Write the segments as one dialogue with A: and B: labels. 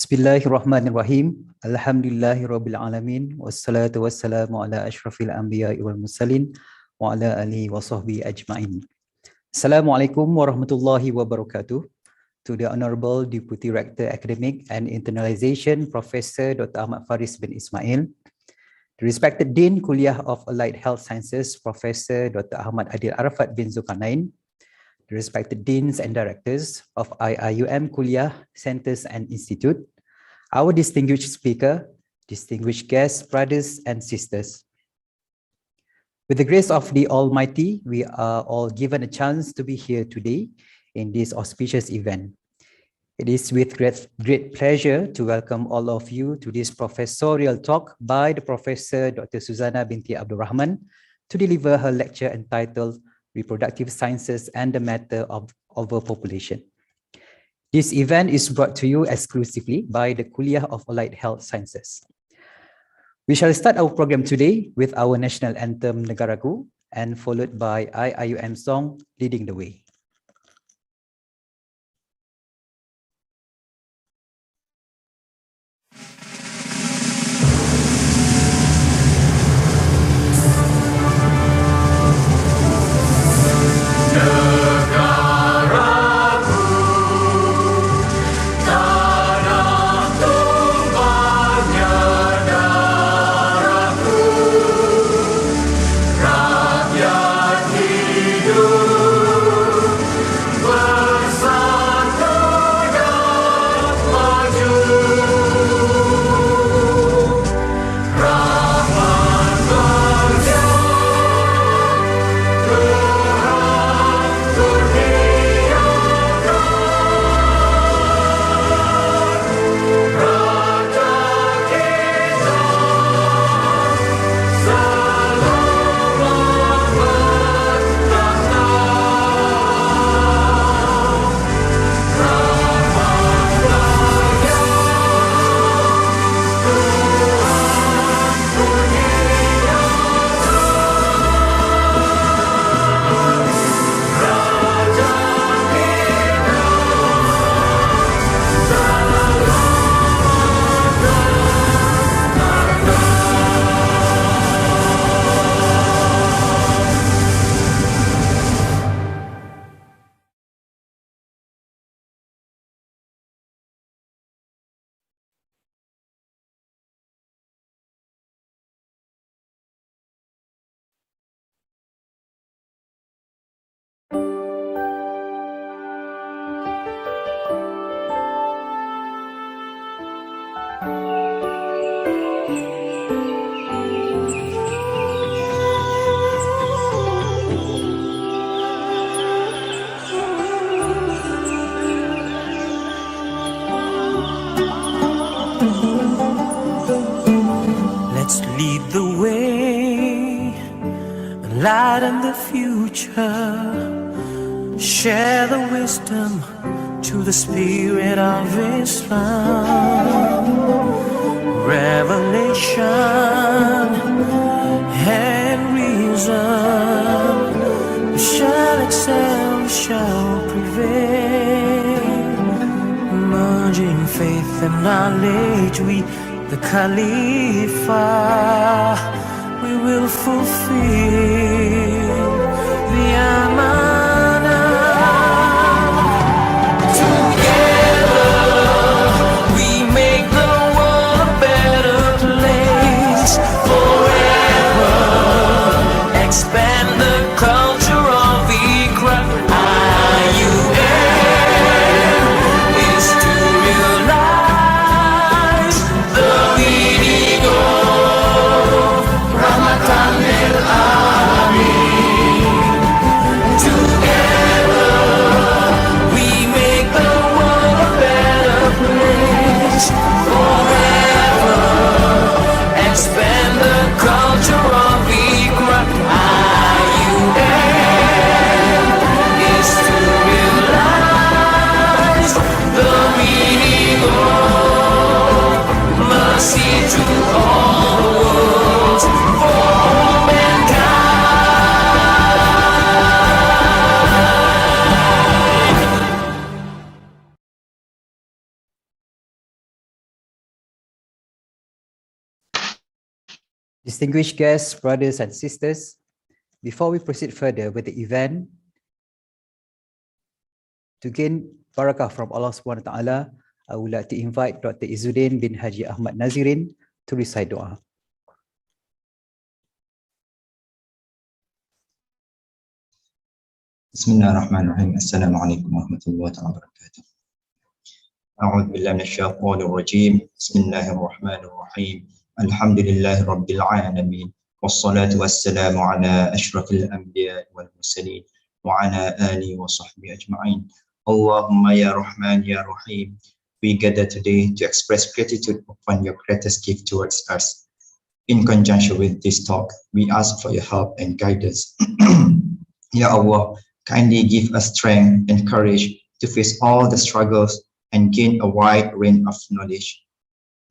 A: Bismillahirrahmanirrahim. Alhamdulillahirabbil alamin wassalatu wassalamu ala asyrafil anbiya'i wal mursalin wa ala alihi wa sahbihi ajma'in. Assalamualaikum warahmatullahi wabarakatuh. To the Honorable Deputy Rector Academic and Internalization Professor Dr. Ahmad Faris bin Ismail, the respected Dean Kulliyyah of Allied Health Sciences Professor Dr. Ahmad Adil Arafat bin Zulkarnain, the respected Deans and Directors of IIUM Kulliyyah Centers and Institute, our distinguished speaker, distinguished guests, brothers and sisters. With the grace of the Almighty, we are all given a chance to be here today in this auspicious event. It is with great pleasure to welcome all of you to this professorial talk by the Professor Dr. Suzanah binti Abdul Rahman to deliver her lecture entitled Reproductive Sciences and the Matter of Overpopulation. This event is brought to you exclusively by the Kulliyyah of Allied Health Sciences. We shall start our program today with our national anthem Negaraku and followed by IIUM song Leading the Way.
B: Let's lead the way, enlighten the future, share the wisdom to the spirit of Islam. Revelation and reason, we shall excel, we shall prevail. Merging faith and knowledge, we the Khalifa, we will fulfill the Amanah. Together we make the world a better place. Forever expand the culture of Iqra. IUM is to realize the meaning of Ramadan el
A: Distinguished guests, brothers and sisters, before we proceed further with the event, to gain barakah from Allah Subhanahu wa Taala, I would like to invite Dr. Izzuddin bin Haji Ahmad Nazirin to recite dua.
C: Bismillahirrahmanirrahim. Assalamualaikum warahmatullahi wabarakatuh. A'udzu billahi minasyaitonir rajim. Bismillahirrahmanirrahim. Alhamdulillahi rabbil alamin. Wassalatu wassalamu ala asyrafil anbiya'i wal mursalin wa ala alihi wa sahbihi ajma'in. Allahumma ya Rahman ya Rahim. We gather today to express gratitude upon your greatest gift towards us. In conjunction with this talk, we ask for your help and guidance. Ya Allah, kindly give us strength and courage to face all the struggles and gain a wide range of knowledge.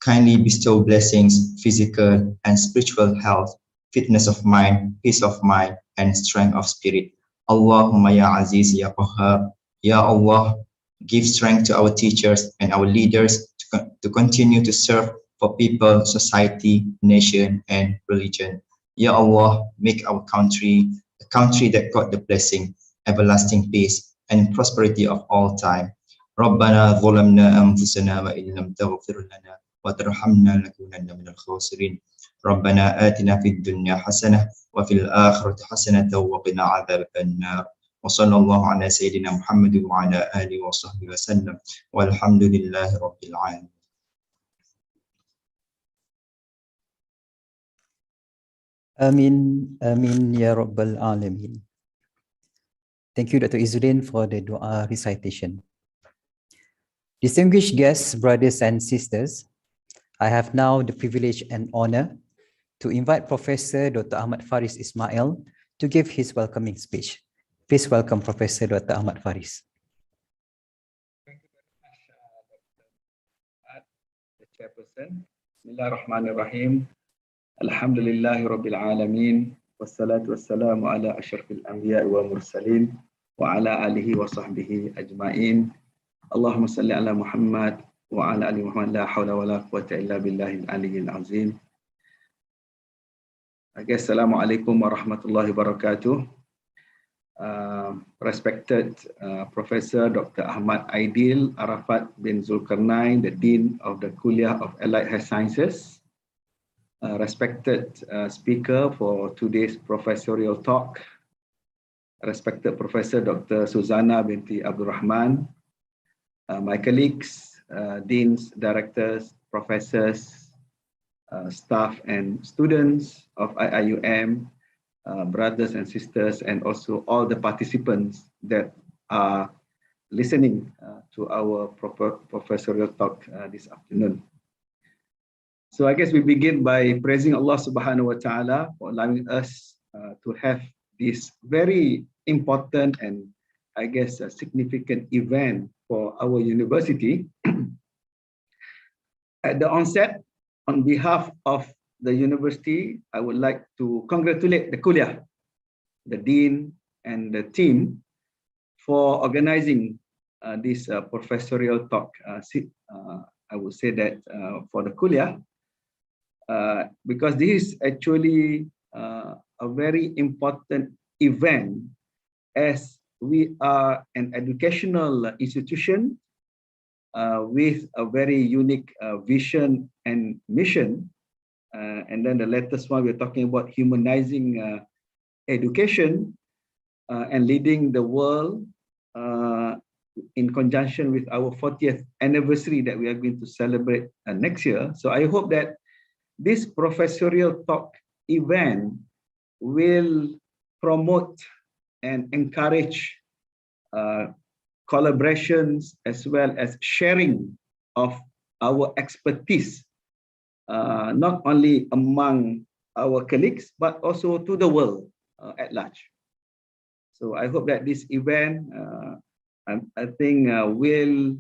C: Kindly bestow blessings, physical and spiritual health, fitness of mind, peace of mind, and strength of spirit. Allahumma ya Aziz ya Qahhar. Ya Allah, give strength to our teachers and our leaders to continue to serve for people, society, nation, and religion. Ya Allah, make our country a country that got the blessing, everlasting peace, and prosperity of all time. ربنا ظلمنا أنفسنا وإن لم تغفر لنا وترحمنا لنكونن من الخاسرين. ربنا آتنا في الدنيا حسنة وفي الآخرة حسنة وقنا عذاب النار. وصلى الله على سيدنا محمد وعلى آله وصحبه وسلم والحمد لله رب العالمين.
A: Amin, amin ya rabbal alamin. Thank you, Dr. Izzuddin, for the dua recitation. Distinguished guests, brothers and sisters, I have now the privilege and honor to invite Professor Dr. Ahmad Faris Ismail to give his welcoming speech. Please welcome Professor Dr. Ahmad Faris.
D: Thank you very much, the chairperson. Bismillahirrahmanirrahim. Alhamdulillahi Rabbil Alameen. Wassalatu wassalamu ala asyrafil anbiya wa mursalin wa ala alihi wa sahbihi ajma'in. Allahumma salli ala Muhammad wa ala ali Muhammad, la hawla wa la quwwata illa billahil aliyyil azim. Assalamualaikum warahmatullahi wabarakatuh. Respected Professor Dr. Ahmad Aidil Arafat bin Zulkarnain, the Dean of the Kulliyyah of Allied Health Sciences. Respected speaker for today's professorial talk, respected Professor Dr. Suzanah binti Abdul Rahman, my colleagues, deans, directors, professors, staff and students of IIUM, brothers and sisters, and also all the participants that are listening to our professorial talk this afternoon. So I guess we begin by praising Allah Subhanahu wa Ta'ala for allowing us to have this very important and I guess a significant event for our university. At the onset, on behalf of the university, I would like to congratulate the Kulliyyah, the Dean and the team for organizing this professorial talk. I would say that for the Kulliyyah, because this is actually a very important event as we are an educational institution with a very unique vision and mission. And then the latest one, we're talking about humanizing education and leading the world in conjunction with our 40th anniversary that we are going to celebrate next year. So I hope that this professorial talk event will promote and encourage collaborations as well as sharing of our expertise, not only among our colleagues, but also to the world at large. So I hope that this event, I think, will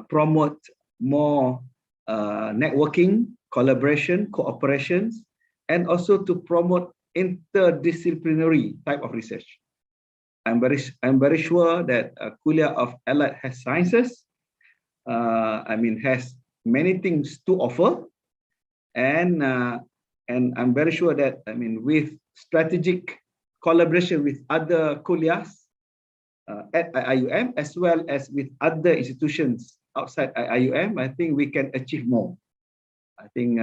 D: promote more networking, collaboration, cooperations, and also to promote interdisciplinary type of research. I'm very sure that Kulliyyah of Allied Health Sciences, has many things to offer, and and I'm very sure that, I mean, with strategic collaboration with other kuliahs at IIUM, as well as with other institutions outside IIUM, I think we can achieve more. I think,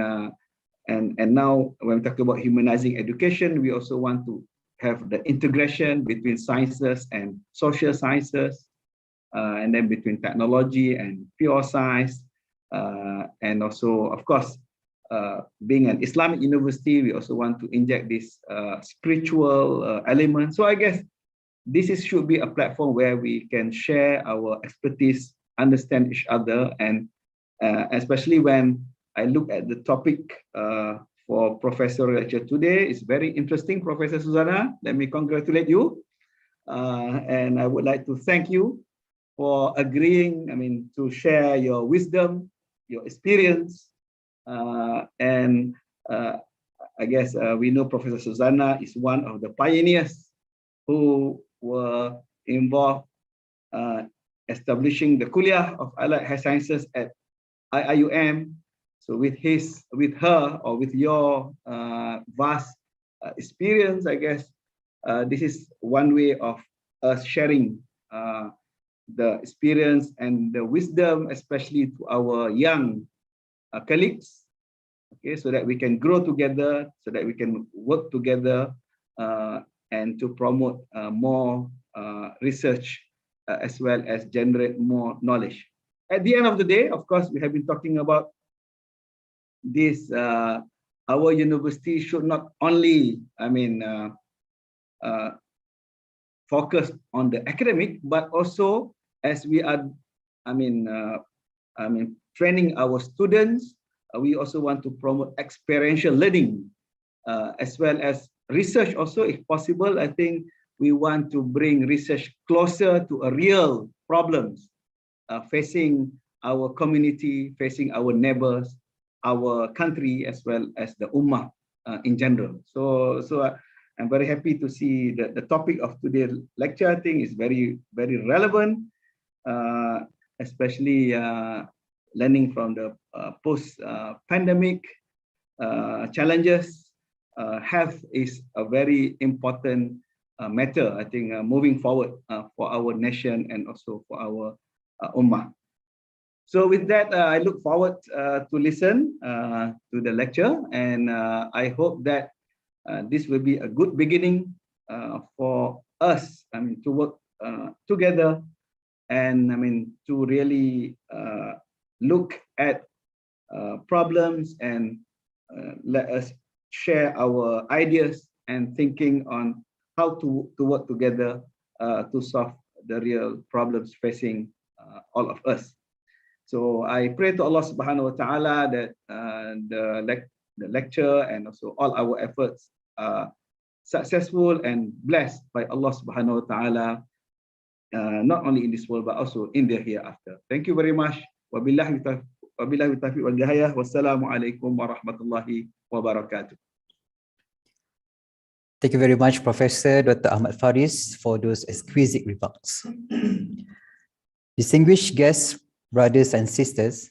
D: and now when we talk about humanizing education, we also want to have the integration between sciences and social sciences, and then between technology and pure science, and also, of course, being an Islamic university, we also want to inject this spiritual element. So I guess this should be a platform where we can share our expertise, understand each other, and especially when I look at the topic for professorial lecture today, it's very interesting, Professor Suzanah. Let me congratulate you. And I would like to thank you for agreeing, I mean, to share your wisdom, your experience, and I guess we know Professor Suzanah is one of the pioneers who were involved establishing the Kulliyyah of Allied Health Sciences at IIUM. So with her, or with your vast experience, I guess this is one way of us sharing the experience and the wisdom, especially to our young colleagues, okay, so that we can grow together, so that we can work together, and to promote more research, as well as generate more knowledge. At the end of the day, of course, we have been talking about this. Our university should not only, I mean, focus on the academic, but also as we are, I mean, training our students, we also want to promote experiential learning, as well as research also, if possible. I think we want to bring research closer to a real problems facing our community, facing our neighbors, our country, as well as the ummah in general. So I'm very happy to see that the topic of today's lecture, I think, is very, very relevant, especially learning from the post-pandemic challenges. Health is a very important matter, I think, moving forward for our nation and also for our ummah. So with that, I look forward to listen to the lecture, and I hope that this will be a good beginning for us, I mean, to work together, and I mean, to really look at problems, and let us share our ideas and thinking on how to work together to solve the real problems facing all of us. So I pray to Allah Subhanahu wa Ta'ala that the lecture and also all our efforts are successful and blessed by Allah Subhanahu wa Ta'ala, not only in this world but also in the hereafter. Thank you very much. Wabillahi taufiq wal hidayah. Wassalamu alaikum warahmatullahi wabarakatuh.
A: Thank you very much, Professor Dr. Ahmad Faris, for those exquisite remarks. Distinguished guests, brothers and sisters,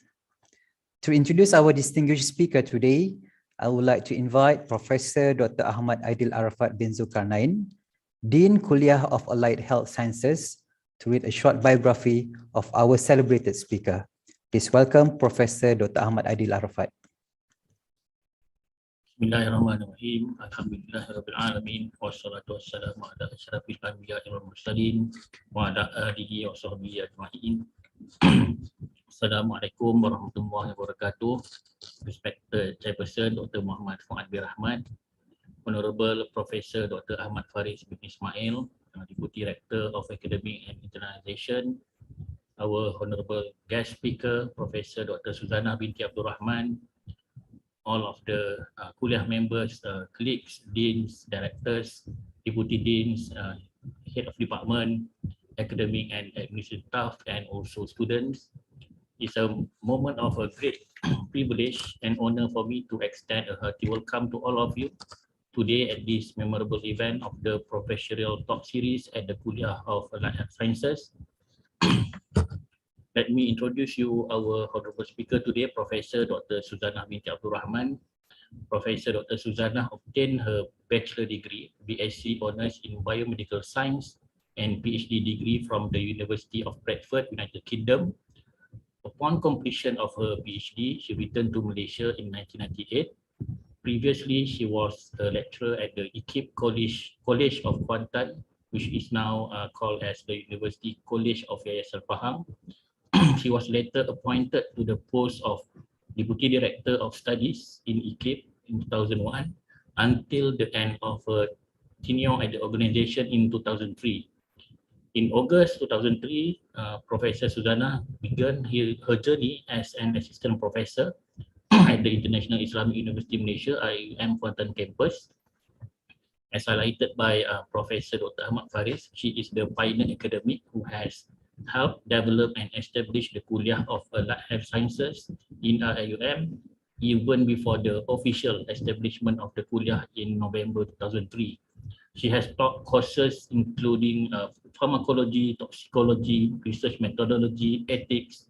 A: to introduce our distinguished speaker today, I would like to invite Professor Dr. Ahmad Aidil Arafat bin Zulkarnain, Dean Kulliyyah of Allied Health Sciences, to read a short biography of our celebrated speaker. Please welcome Professor Dr. Ahmad Aidil Arafat.
E: Bismillahirrahmanirrahim. Alhamdulillahirabbil alamin. Wassalatu wassalamu ala asyrafil anbiya'i wal mursalin wa ala alihi wa sahbihi ajma'in. Assalamualaikum warahmatullahi wabarakatuh. Respected Chairperson Dr. Muhammad Fuad bin Rahman, Honorable Professor Dr. Ahmad Faris bin Ismail, Deputy Director of Academic and Internationalization, our Honorable Guest Speaker, Professor Dr. Suzanah binti Abdul Rahman, all of the Kulliyyah members, colleagues, deans, directors, deputy deans, head of department, academic and administrative staff, and also students. It's a moment of a great privilege and honor for me to extend a hearty welcome to all of you today at this memorable event of the Professorial Talk Series at the Kulliyyah of Allied Health Sciences. Let me introduce you our honorable speaker today, Professor Dr. Suzanah binti Abdul Rahman, Professor Dr. Suzanah obtained her bachelor degree, BSc Honours in Biomedical Science, and PhD degree from the University of Bradford, United Kingdom. Upon completion of her PhD, she returned to Malaysia in 1998. Previously, she was a lecturer at the IKIP College of Kuantan, which is now called as the University College of Pahang. She was later appointed to the post of Deputy Director of Studies in IKIP in 2001 until the end of her tenure at the organization in 2003. In August 2003, Professor Suzanah began her journey as an assistant professor at the International Islamic University Malaysia, IUM Kuantan campus. As highlighted by Professor Dr. Ahmad Faris, she is the pioneer academic who has helped develop and establish the Kulliyyah of Allied Health Sciences in IUM even before the official establishment of the Kulliyyah in November 2003. She has taught courses including pharmacology, toxicology, research methodology, ethics,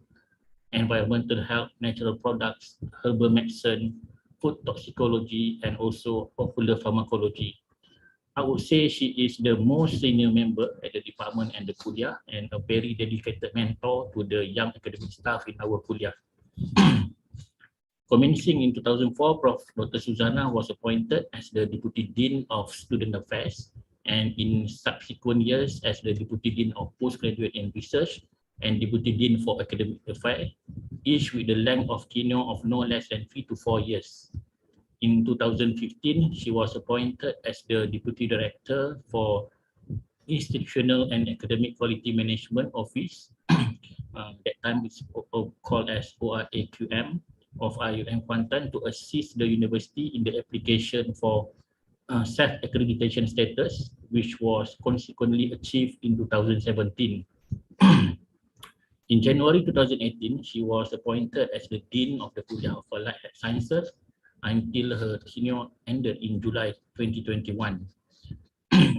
E: environmental health, natural products, herbal medicine, food toxicology, and also popular pharmacology. I would say she is the most senior member at the department and the Kulliyyah, and a very dedicated mentor to the young academic staff in our Kulliyyah. Commencing in 2004, Prof. Dr. Suzanah was appointed as the Deputy Dean of Student Affairs, and in subsequent years as the Deputy Dean of Postgraduate and Research and Deputy Dean for Academic Affairs, each with the length of tenure of no less than 3 to 4 years. In 2015, she was appointed as the Deputy Director for Institutional and Academic Quality Management Office, that time it's called as ORAQM, of IUM Kuantan, to assist the university in the application for self-accreditation status, which was consequently achieved in 2017. In January 2018, she was appointed as the Dean of the Kulliyyah of Allied Sciences until her tenure ended in July 2021.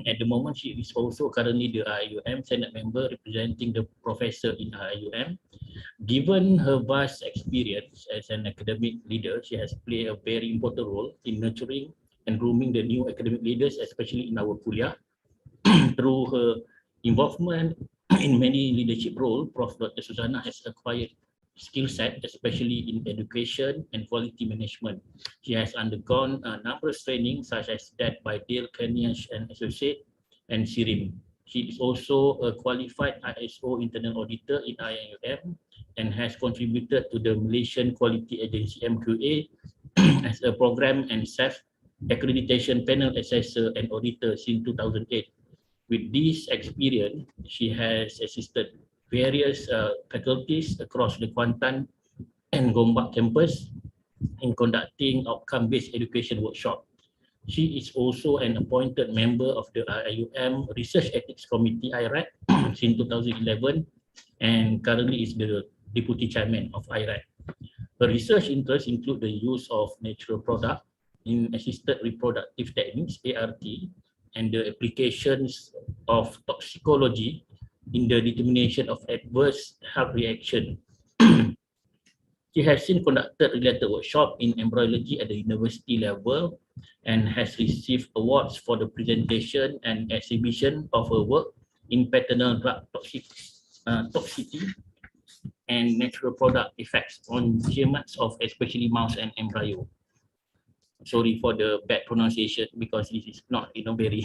E: At the moment, she is also currently the IUM Senate member representing the professor in IUM. Given her vast experience as an academic leader, she has played a very important role in nurturing and grooming the new academic leaders, especially in our Kulliyyah. Through her involvement in many leadership roles, Prof. Dr. Suzanah has acquired skill set, especially in education and quality management. She has undergone a number of trainings such as that by Dale Carnegie and Associate and SIRIM. She is also a qualified ISO internal auditor in IUM and has contributed to the Malaysian Quality Agency MQA as a program and self-accreditation panel assessor and auditor since 2008. With this experience, she has assisted various faculties across the Kuantan and Gombak campus in conducting outcome-based education workshop. She is also an appointed member of the IUM Research Ethics Committee, IREC, since 2011, and currently is the Deputy Chairman of IREC. Her research interests include the use of natural products in assisted reproductive techniques, ART, and the applications of toxicology in the determination of adverse health reaction. She has since conducted related workshop in embryology at the university level and has received awards for the presentation and exhibition of her work in paternal drug toxicity and natural product effects on gametes of especially mouse and embryo. Sorry for the bad pronunciation because this is not, very,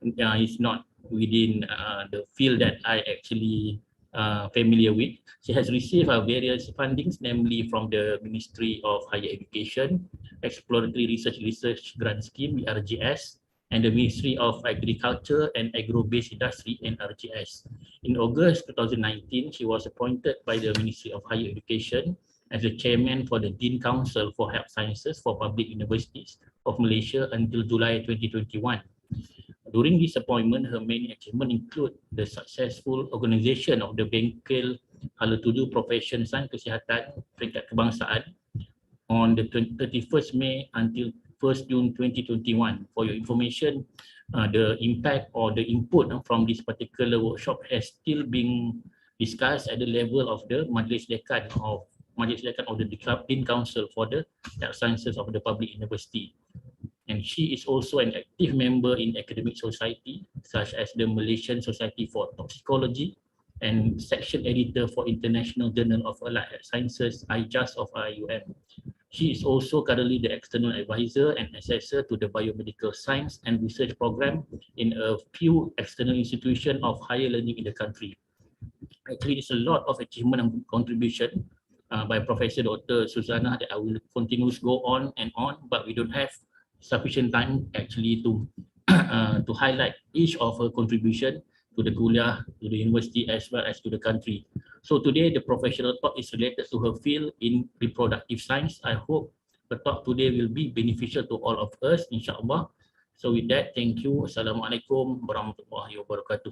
E: it's not within the field that I actually familiar with. She has received various fundings, namely from the Ministry of Higher Education, Exploratory Research Grant Scheme, RGS, and the Ministry of Agriculture and Agro-Based Industry, NRGS. In August 2019, she was appointed by the Ministry of Higher Education as the chairman for the Dean Council for Health Sciences for Public Universities of Malaysia until July 2021. During this appointment, her main achievements include the successful organisation of the Bengkel Hala-Tuju Profession Sains Kesihatan Peringkat Kebangsaan on the 31st May until 1st June 2021. For your information, the impact or the input from this particular workshop has still been discussed at the level of the Majlis Dekan of Majlis Syarikat of the Dean Council for the Health Sciences of the Public University. And she is also an active member in academic society, such as the Malaysian Society for Toxicology and section editor for International Journal of Allied Health Sciences, IJAS of IUM. She is also currently the external advisor and assessor to the biomedical science and research program in a few external institutions of higher learning in the country. Actually, there's a lot of achievement and contribution by Professor Dr. Suzanah that I will continue to go on and on, but we don't have sufficient time actually to to highlight each of her contribution to the Kulliyyah, to the university, as well as to the country. So today the professional talk is related to her field in reproductive science. I hope the talk today will be beneficial to all of us, insyaAllah. So with that, thank you. Assalamualaikum warahmatullahi wabarakatuh.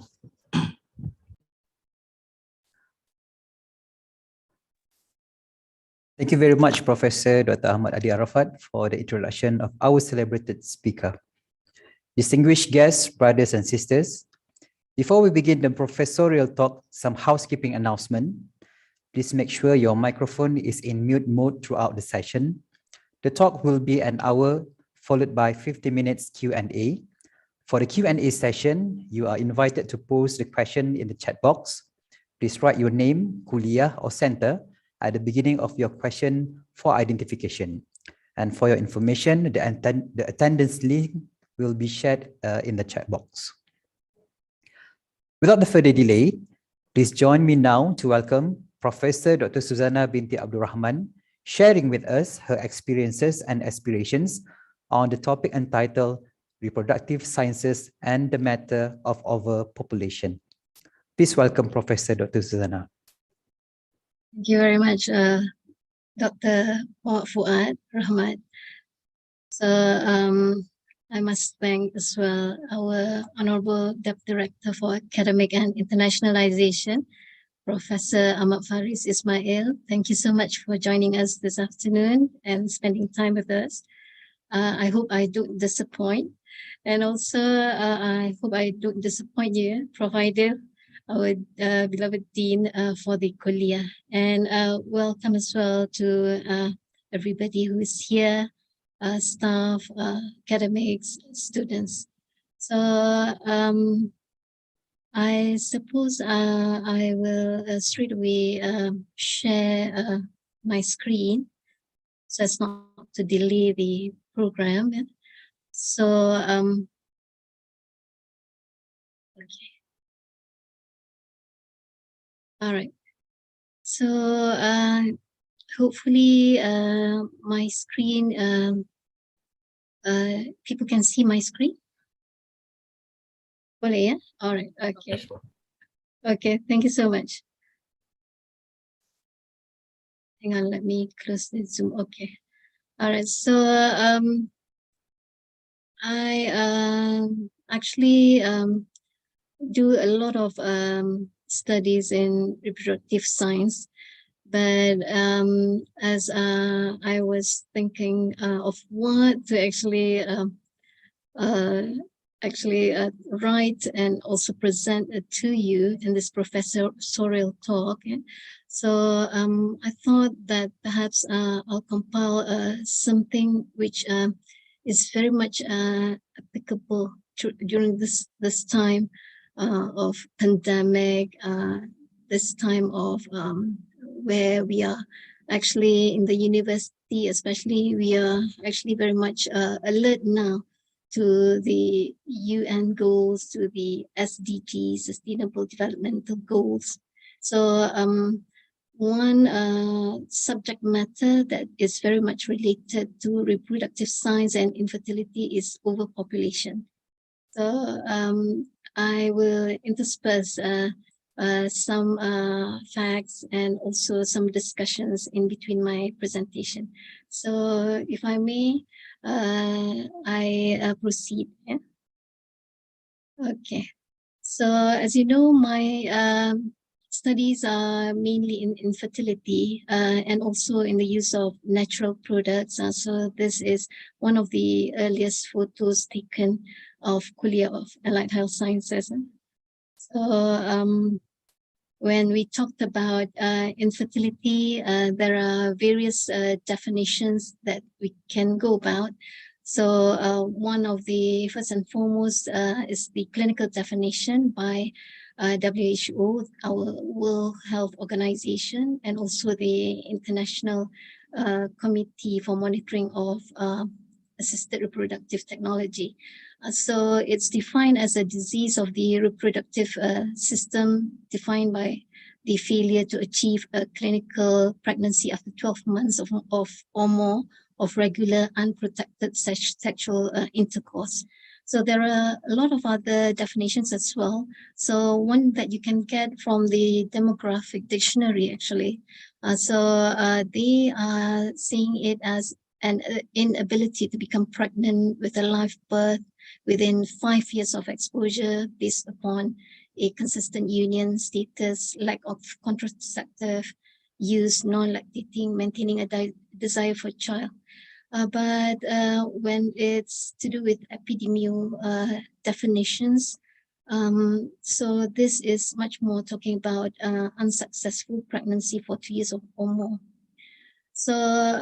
A: Thank you very much, Professor Dr. Ahmad Adi Arafat, for the introduction of our celebrated speaker. Distinguished guests, brothers and sisters, before we begin the professorial talk, some housekeeping announcement. Please make sure your microphone is in mute mode throughout the session. The talk will be an hour, followed by 50 minutes Q&A. For the Q&A session, you are invited to post the question in the chat box. Please write your name, Kulliyyah or center at the beginning of your question for identification. And for your information, the attendance link will be shared in the chat box. Without the further delay, please join me now to welcome Professor Dr. Suzanah binti Abdul Rahman, sharing with us her experiences and aspirations on the topic entitled Reproductive Sciences and the Matter of Overpopulation. Please welcome Professor Dr. Suzanah.
F: Thank you very much, Dr. Fuad Rahman. So I must thank as well our Honorable Deputy Director for Academic and Internationalization, Professor Ahmad Faris Ismail. Thank you so much for joining us this afternoon and spending time with us. I hope I don't disappoint. And also, I hope I don't disappoint you, provided our beloved Dean for the Kulliyyah. And welcome as well to everybody who is here, staff, academics, students. So I suppose I will straight away share my screen so as not to delay the program. So, okay. All right. So hopefully my screen, people can see my screen. Boleh, yeah? All right. Okay. Okay. Thank you so much. Hang on. Let me close the Zoom. Okay. All right. So I actually do a lot of studies in reproductive science, but as I was thinking of what to actually write and also present to you in this professorial talk. So I thought that perhaps I'll compile something which is very much applicable during this time of pandemic, this time of where we are actually in the university, especially we are actually very much alert now to the UN goals, to the SDG, Sustainable Developmental Goals. So one subject matter that is very much related to reproductive science and infertility is overpopulation. So I will intersperse some facts and also some discussions in between my presentation. So if I may, I proceed. Yeah? Okay. So as you know, my studies are mainly in infertility and also in the use of natural products. So this is one of the earliest photos taken of Kulliyyah of Allied Health Sciences. So when we talked about infertility, there are various definitions that we can go about. So one of the first and foremost is the clinical definition by WHO, our World Health Organization, and also the International Committee for Monitoring of Assisted Reproductive Technology. So it's defined as a disease of the reproductive system defined by the failure to achieve a clinical pregnancy after 12 months of or more of regular unprotected sexual intercourse. So there are a lot of other definitions as well. So one that you can get from the demographic dictionary actually. They are seeing it as an inability to become pregnant with a live birth within 5 years of exposure based upon a consistent union status, lack of contraceptive use, non-lactating, maintaining a desire for a child. But when it's to do with epidemiological definitions, so this is much more talking about unsuccessful pregnancy for 2 years or more. So